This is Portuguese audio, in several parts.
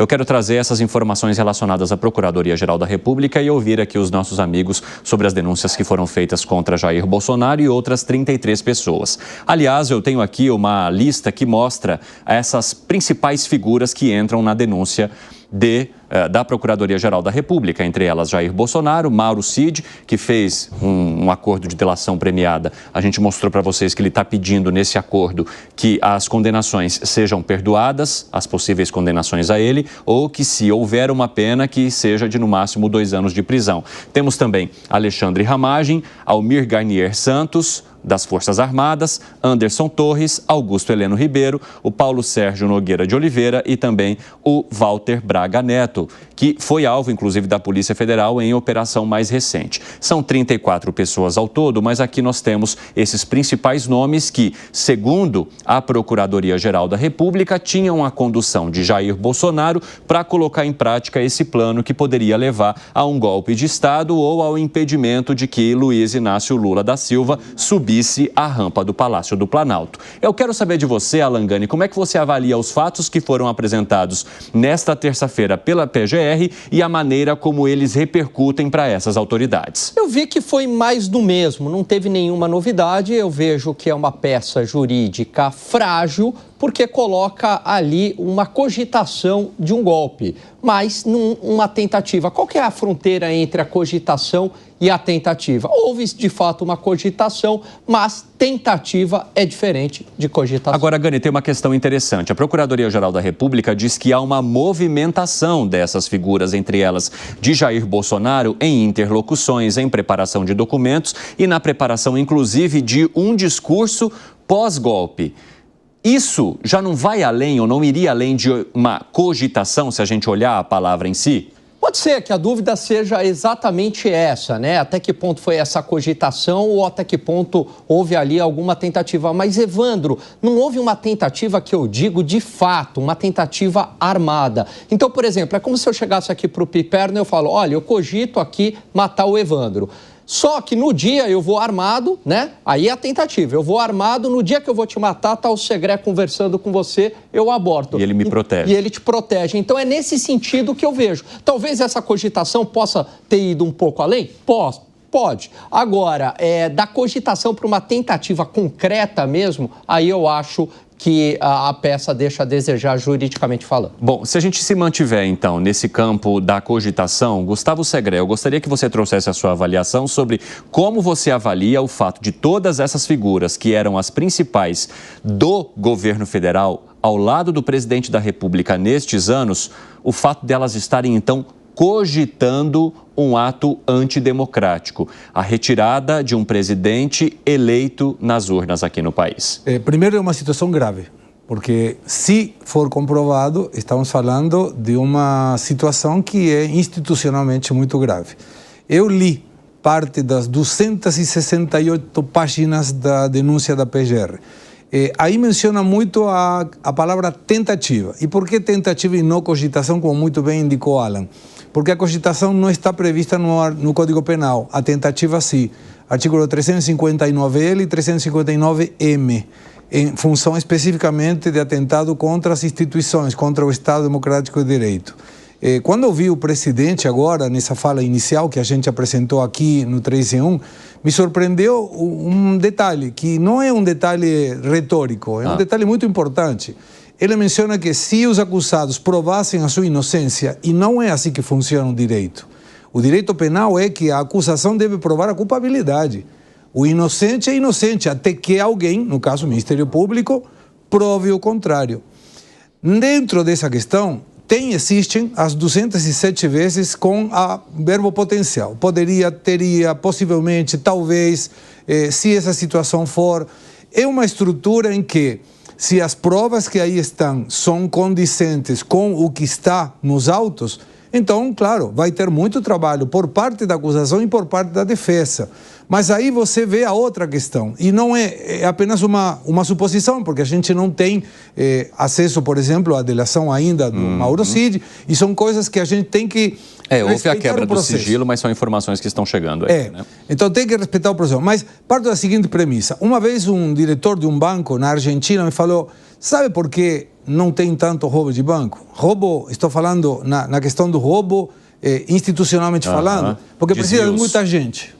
Eu quero trazer essas informações relacionadas à Procuradoria-Geral da República e ouvir aqui os nossos amigos sobre as denúncias que foram feitas contra Jair Bolsonaro e outras 33 pessoas. Aliás, eu tenho aqui uma lista que mostra essas principais figuras que entram na denúncia da Procuradoria-Geral da República, entre elas Jair Bolsonaro, Mauro Cid, que fez um acordo de delação premiada. A gente mostrou para vocês que ele está pedindo nesse acordo que as condenações sejam perdoadas, as possíveis condenações a ele, ou que se houver uma pena que seja de no máximo 2 anos de prisão. Temos também Alexandre Ramagem, Almir Garnier Santos, das Forças Armadas, Anderson Torres, Augusto Heleno Ribeiro, o Paulo Sérgio Nogueira de Oliveira e também o Walter Braga Neto, que foi alvo, inclusive, da Polícia Federal em operação mais recente. São 34 pessoas ao todo, mas aqui nós temos esses principais nomes que, segundo a Procuradoria-Geral da República, tinham a condução de Jair Bolsonaro para colocar em prática esse plano que poderia levar a um golpe de Estado ou ao impedimento de que Luiz Inácio Lula da Silva subisse a rampa do Palácio do Planalto. Eu quero saber de você, Alan Gani, como é que você avalia os fatos que foram apresentados nesta terça-feira pela PGR e a maneira como eles repercutem para essas autoridades? Eu vi que foi mais do mesmo, não teve nenhuma novidade. Eu vejo que é uma peça jurídica frágil, porque coloca ali uma cogitação de um golpe, mas uma tentativa. Qual que é a fronteira entre a cogitação e a tentativa? Houve, de fato, uma cogitação, mas tentativa é diferente de cogitação. Agora, Gani, tem uma questão interessante. A Procuradoria-Geral da República diz que há uma movimentação dessas figuras, entre elas de Jair Bolsonaro, em interlocuções, em preparação de documentos e na preparação, inclusive, de um discurso pós-golpe. Isso já não vai além ou não iria além de uma cogitação, se a gente olhar a palavra em si? Pode ser que a dúvida seja exatamente essa, né? Até que ponto foi essa cogitação ou até que ponto houve ali alguma tentativa. Mas, Evandro, não houve uma tentativa que eu digo de fato, uma tentativa armada. Então, por exemplo, é como se eu chegasse aqui para o Piperno e eu falo, olha, eu cogito aqui matar o Evandro. Só que no dia eu vou armado, né? Aí é a tentativa. Eu vou armado, no dia que eu vou te matar, tá o Segré conversando com você, eu aborto. E ele me protege. E ele te protege. Então é nesse sentido que eu vejo. Talvez essa cogitação possa ter ido um pouco além? Pode. Agora, da cogitação para uma tentativa concreta mesmo, aí eu acho que a peça deixa a desejar juridicamente falando. Bom, se a gente se mantiver, então, nesse campo da cogitação, Gustavo Segré, eu gostaria que você trouxesse a sua avaliação sobre como você avalia o fato de todas essas figuras que eram as principais do governo federal ao lado do presidente da República nestes anos, o fato delas estarem, então, cogitando um ato antidemocrático, a retirada de um presidente eleito nas urnas aqui no país. Primeiro, é uma situação grave, porque se for comprovado, estamos falando de uma situação que é institucionalmente muito grave. Eu li parte das 268 páginas da denúncia da PGR. Aí menciona muito a palavra tentativa. E por que tentativa e não cogitação, como muito bem indicou Alan? Porque a cogitação não está prevista no Código Penal, a tentativa sim. Artículo 359L e 359M, em função especificamente de atentado contra as instituições, contra o Estado Democrático de Direito. Quando eu vi o presidente agora, nessa fala inicial que a gente apresentou aqui no 3 em 1, me surpreendeu um detalhe, que não é um detalhe retórico, é um detalhe muito importante. Ele menciona que se os acusados provassem a sua inocência, e não é assim que funciona o direito. O direito penal é que a acusação deve provar a culpabilidade. O inocente é inocente, até que alguém, no caso o Ministério Público, prove o contrário. Dentro dessa questão, existem as 207 vezes com a verbo potencial. Poderia, teria, possivelmente, talvez, se essa situação for. É uma estrutura em que, se as provas que aí estão são condizentes com o que está nos autos, então, claro, vai ter muito trabalho por parte da acusação e por parte da defesa. Mas aí você vê a outra questão. E não é apenas uma suposição, porque a gente não tem acesso, por exemplo, à delação ainda do Mauro Cid, e são coisas que a gente tem que houve a quebra do sigilo, mas são informações que estão chegando aí. Né? Então tem que respeitar o processo. Mas parto da seguinte premissa. Uma vez um diretor de um banco na Argentina me falou, Sabe por que não tem tanto roubo de banco? Roubo, estou falando na questão do roubo institucionalmente falando, porque precisa de muita gente.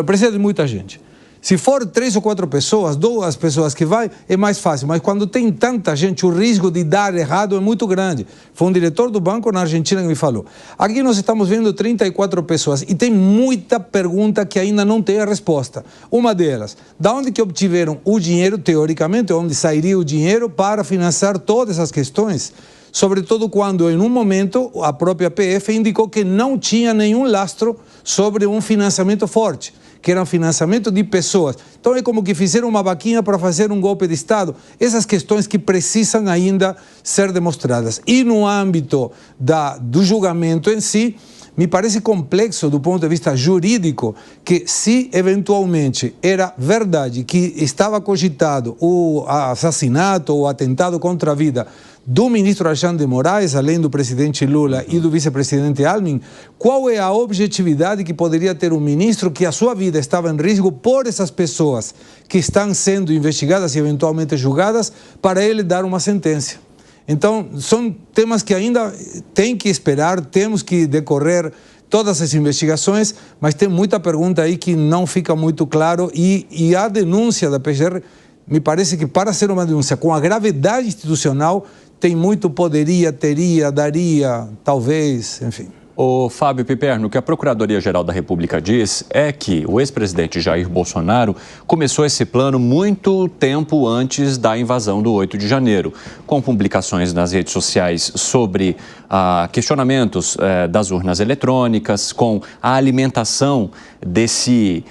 Precisa de muita gente. Se for 3 ou 4 pessoas, 2 pessoas que vai, é mais fácil. Mas quando tem tanta gente, o risco de dar errado é muito grande. Foi um diretor do banco na Argentina que me falou. Aqui nós estamos vendo 34 pessoas e tem muita pergunta que ainda não tem a resposta. Uma delas, da onde que obtiveram o dinheiro, teoricamente, onde sairia o dinheiro para financiar todas essas questões? Sobretudo quando, em um momento, a própria PF indicou que não tinha nenhum lastro sobre um financiamento forte, que era um financiamento de pessoas. Então é como que fizeram uma vaquinha para fazer um golpe de Estado. Essas questões que precisam ainda ser demonstradas. E no âmbito do julgamento em si, me parece complexo do ponto de vista jurídico que se eventualmente era verdade que estava cogitado o assassinato ou atentado contra a vida do ministro Alexandre de Moraes, além do presidente Lula e do vice-presidente Alckmin, qual é a objetividade que poderia ter um ministro que a sua vida estava em risco por essas pessoas que estão sendo investigadas e eventualmente julgadas para ele dar uma sentença? Então, são temas que ainda tem que esperar, temos que decorrer todas as investigações, mas tem muita pergunta aí que não fica muito claro e a denúncia da PGR, me parece que para ser uma denúncia com a gravidade institucional, tem muito poderia, teria, daria, talvez, enfim. O Fábio Piperno, o que a Procuradoria-Geral da República diz é que o ex-presidente Jair Bolsonaro começou esse plano muito tempo antes da invasão do 8 de janeiro, com publicações nas redes sociais sobre questionamentos das urnas eletrônicas, com a alimentação desse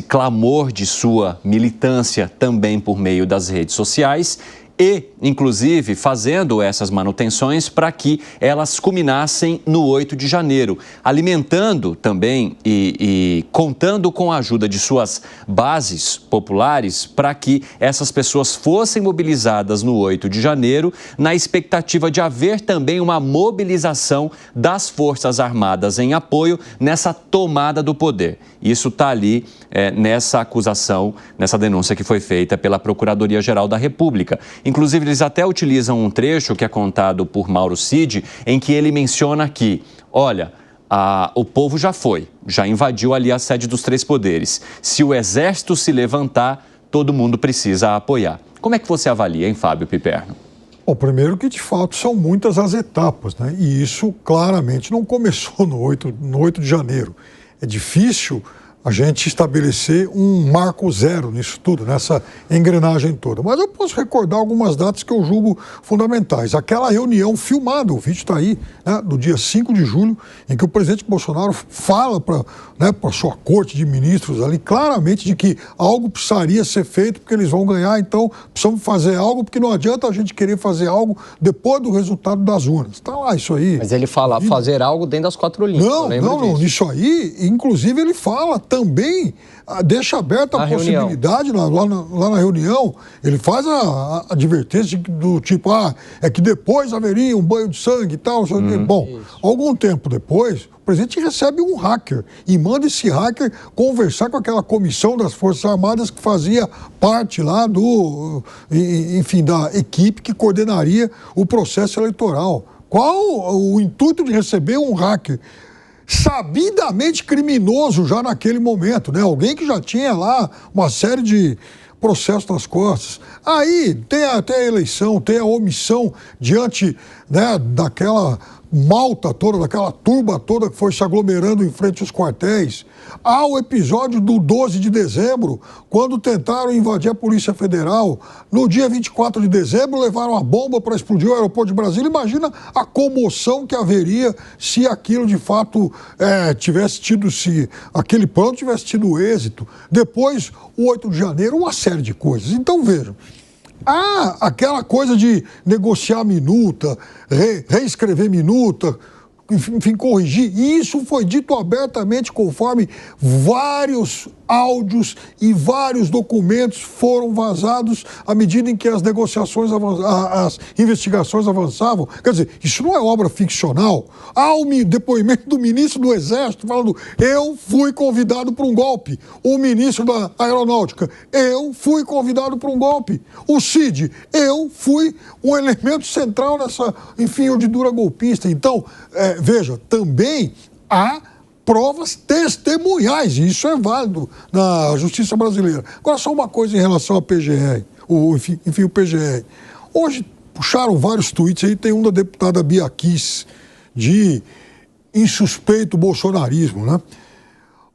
clamor de sua militância também por meio das redes sociais e, inclusive, fazendo essas manutenções para que elas culminassem no 8 de janeiro, alimentando também e contando com a ajuda de suas bases populares para que essas pessoas fossem mobilizadas no 8 de janeiro, na expectativa de haver também uma mobilização das Forças Armadas em apoio nessa tomada do poder. Isso está ali nessa acusação, nessa denúncia que foi feita pela Procuradoria-Geral da República. Inclusive, eles até utilizam um trecho que é contado por Mauro Cid, em que ele menciona que, olha, o povo já invadiu ali a sede dos 3 poderes. Se o exército se levantar, todo mundo precisa apoiar. Como é que você avalia, hein, Fábio Piperno? Bom, primeiro que, de fato, são muitas as etapas, né? E isso claramente não começou no 8 de janeiro. É difícil a gente estabelecer um marco zero nisso tudo, nessa engrenagem toda. Mas eu posso recordar algumas datas que eu julgo fundamentais. Aquela reunião filmada, o vídeo está aí, né, do dia 5 de julho, em que o presidente Bolsonaro fala para a sua corte de ministros ali, claramente de que algo precisaria ser feito porque eles vão ganhar, então precisamos fazer algo, porque não adianta a gente querer fazer algo depois do resultado das urnas. Está lá isso aí. Mas ele fala fazer algo dentro das 4 linhas. Não, isso aí, inclusive ele fala também, deixa aberta a possibilidade lá na reunião, ele faz a advertência do tipo, é que depois haveria um banho de sangue e tal. Bom, isso. Algum tempo depois, o presidente recebe um hacker e manda esse hacker conversar com aquela comissão das Forças Armadas que fazia parte lá da equipe que coordenaria o processo eleitoral. Qual o intuito de receber um hacker sabidamente criminoso já naquele momento, né? Alguém que já tinha lá uma série de processos nas costas. Aí tem até a eleição, tem a omissão diante, né, daquela malta toda, daquela turba toda que foi se aglomerando em frente aos quartéis. Há o episódio do 12 de dezembro, quando tentaram invadir a Polícia Federal. No dia 24 de dezembro, levaram a bomba para explodir o aeroporto de Brasília. Imagina a comoção que haveria se aquilo de fato tivesse tido, se aquele plano tivesse tido êxito. Depois, o 8 de janeiro, uma série de coisas. Então, vejam. Aquela coisa de negociar minuta, reescrever minuta, enfim, corrigir. E isso foi dito abertamente conforme vários áudios e vários documentos foram vazados à medida em que as negociações, as investigações avançavam. Quer dizer, isso não é obra ficcional. Há um depoimento do ministro do Exército falando: eu fui convidado para um golpe. O ministro da Aeronáutica: eu fui convidado para um golpe. O Cid: eu fui um elemento central nessa, enfim, urdidura golpista. Então, veja, também há provas testemunhais, e isso é válido na justiça brasileira. Agora, só uma coisa em relação à PGR, enfim, o PGR. Hoje, puxaram vários tweets aí, tem um da deputada Bia Kiss, de insuspeito bolsonarismo, né?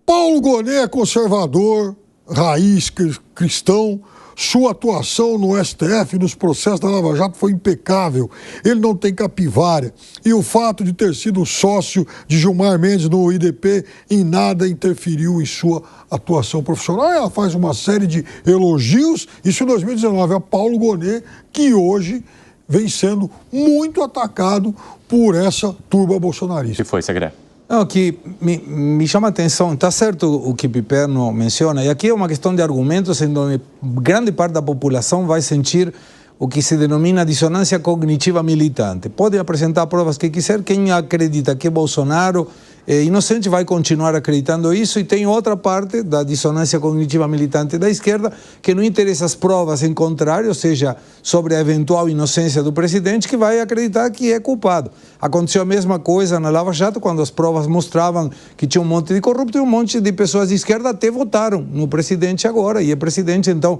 Paulo Gonet é conservador, raiz, cristão. Sua atuação no STF, nos processos da Lava Jato, foi impecável. Ele não tem capivária. E o fato de ter sido sócio de Gilmar Mendes no IDP em nada interferiu em sua atuação profissional. Ela faz uma série de elogios. Isso em 2019. É Paulo Gonet, que hoje vem sendo muito atacado por essa turba bolsonarista. O que foi, Segre? Não, que me chama a atenção, está certo o que Piperno menciona, e aqui é uma questão de argumentos em onde grande parte da população vai sentir o que se denomina dissonância cognitiva militante. Pode apresentar provas que quiser, quem acredita que Bolsonaro é inocente vai continuar acreditando isso, e tem outra parte da dissonância cognitiva militante da esquerda que não interessa as provas em contrário, ou seja, sobre a eventual inocência do presidente, que vai acreditar que é culpado. Aconteceu a mesma coisa na Lava Jato, quando as provas mostravam que tinha um monte de corrupto e um monte de pessoas de esquerda até votaram no presidente agora, e é presidente, então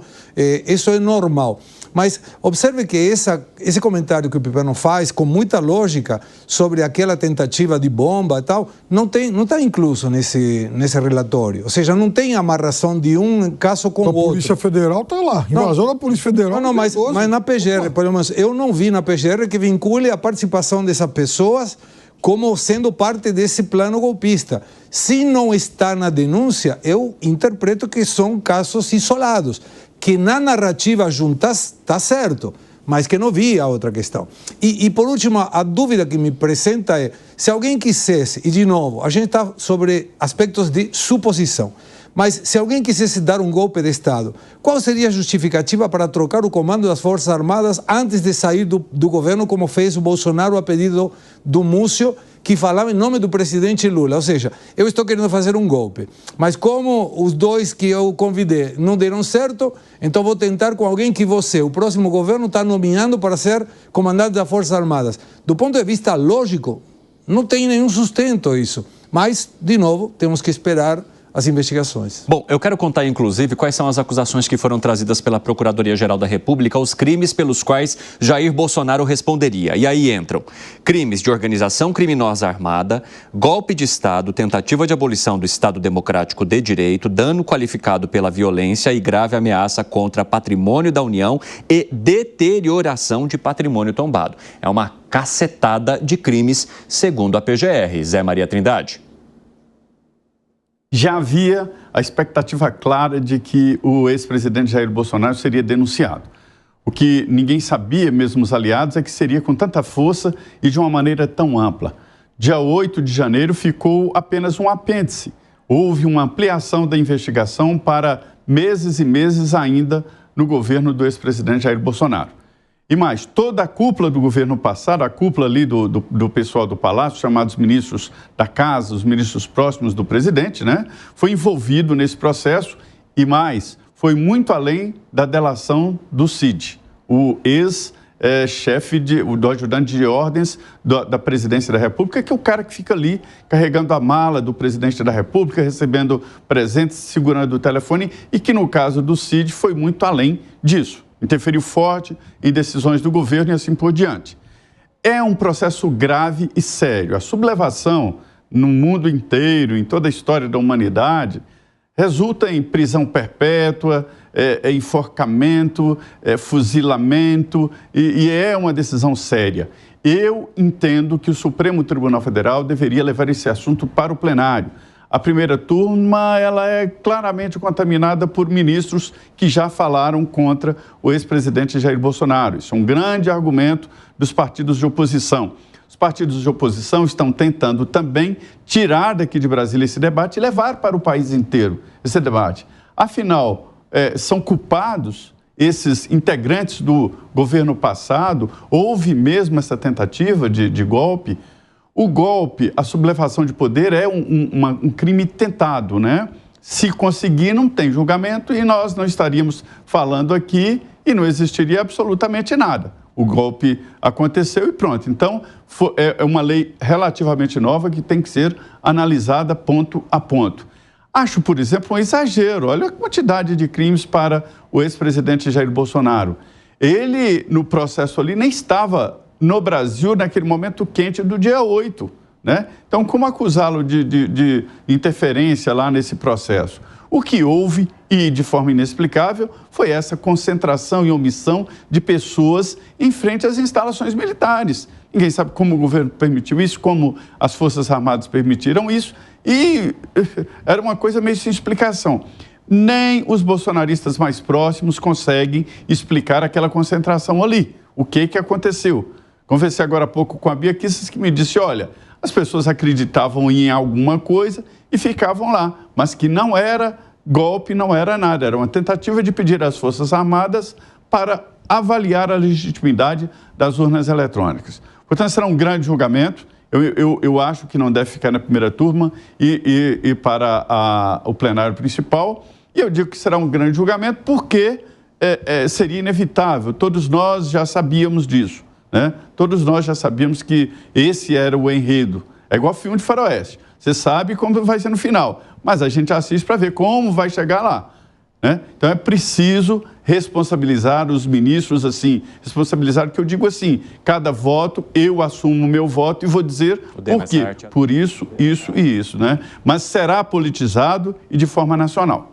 isso é normal. Mas observe que esse comentário que o Piperno faz, com muita lógica, sobre aquela tentativa de bomba e tal, não está incluso nesse relatório. Ou seja, não tem amarração de um caso com o outro. A Polícia Federal está lá. Invasão da Polícia Federal. Não, mas na PGR, pelo menos, eu não vi na PGR que vincule a participação dessas pessoas como sendo parte desse plano golpista. Se não está na denúncia, eu interpreto que são casos isolados, que na narrativa juntas está certo, mas que não vi a outra questão. E por último, a dúvida que me apresenta é, se alguém quisesse, e de novo, a gente está sobre aspectos de suposição, mas se alguém quisesse dar um golpe de Estado, qual seria a justificativa para trocar o comando das Forças Armadas antes de sair do governo, como fez o Bolsonaro a pedido do Múcio, que falava em nome do presidente Lula? Ou seja, eu estou querendo fazer um golpe, mas como os dois que eu convidei não deram certo, então vou tentar com alguém que o próximo governo, está nomeando para ser comandante das Forças Armadas. Do ponto de vista lógico, não tem nenhum sustento isso. Mas, de novo, temos que esperar as investigações. Bom, eu quero contar, inclusive, quais são as acusações que foram trazidas pela Procuradoria-Geral da República, os crimes pelos quais Jair Bolsonaro responderia. E aí entram crimes de organização criminosa armada, golpe de Estado, tentativa de abolição do Estado Democrático de Direito, dano qualificado pela violência e grave ameaça contra patrimônio da União e deterioração de patrimônio tombado. É uma cacetada de crimes, segundo a PGR. Zé Maria Trindade. Já havia a expectativa clara de que o ex-presidente Jair Bolsonaro seria denunciado. O que ninguém sabia, mesmo os aliados, é que seria com tanta força e de uma maneira tão ampla. Dia 8 de janeiro ficou apenas um apêndice. Houve uma ampliação da investigação para meses e meses ainda no governo do ex-presidente Jair Bolsonaro. E mais, toda a cúpula do governo passado, a cúpula ali do pessoal do Palácio, chamados ministros da Casa, os ministros próximos do presidente, né, foi envolvido nesse processo e mais, foi muito além da delação do Cid, o ex-chefe, do ajudante de ordens da presidência da República, que é o cara que fica ali carregando a mala do presidente da República, recebendo presentes, segurando o telefone e que no caso do Cid foi muito além disso. Interferiu forte em decisões do governo e assim por diante. É um processo grave e sério. A sublevação no mundo inteiro, em toda a história da humanidade, resulta em prisão perpétua, enforcamento, fuzilamento e é uma decisão séria. Eu entendo que o Supremo Tribunal Federal deveria levar esse assunto para o plenário. A primeira turma, ela é claramente contaminada por ministros que já falaram contra o ex-presidente Jair Bolsonaro. Isso é um grande argumento dos partidos de oposição. Os partidos de oposição estão tentando também tirar daqui de Brasília esse debate e levar para o país inteiro esse debate. Afinal, são culpados esses integrantes do governo passado? Houve mesmo essa tentativa de golpe? O golpe, a sublevação de poder é um crime tentado, né? Se conseguir, não tem julgamento e nós não estaríamos falando aqui e não existiria absolutamente nada. O golpe aconteceu e pronto. Então, é uma lei relativamente nova que tem que ser analisada ponto a ponto. Acho, por exemplo, um exagero. Olha a quantidade de crimes para o ex-presidente Jair Bolsonaro. Ele, no processo ali, nem estava no Brasil naquele momento quente do dia 8, né? Então, como acusá-lo de interferência lá nesse processo? O que houve, e de forma inexplicável, foi essa concentração e omissão de pessoas em frente às instalações militares. Ninguém sabe como o governo permitiu isso, como as Forças Armadas permitiram isso, e era uma coisa meio sem explicação. Nem os bolsonaristas mais próximos conseguem explicar aquela concentração ali. O que aconteceu? Conversei agora há pouco com a Bia Kicis, que me disse, olha, as pessoas acreditavam em alguma coisa e ficavam lá, mas que não era golpe, não era nada, era uma tentativa de pedir às Forças Armadas para avaliar a legitimidade das urnas eletrônicas. Portanto, será um grande julgamento. Eu acho que não deve ficar na primeira turma e para o plenário principal. E eu digo que será um grande julgamento porque seria inevitável. Todos nós já sabíamos disso, né? Todos nós já sabíamos que esse era o enredo. É igual filme de faroeste. Você sabe como vai ser no final, mas a gente assiste para ver como vai chegar lá, né? Então é preciso responsabilizar os ministros, assim, responsabilizar, que eu digo assim, cada voto, eu assumo o meu voto e vou dizer por quê. Por isso, isso e isso, né? Mas será politizado e de forma nacional.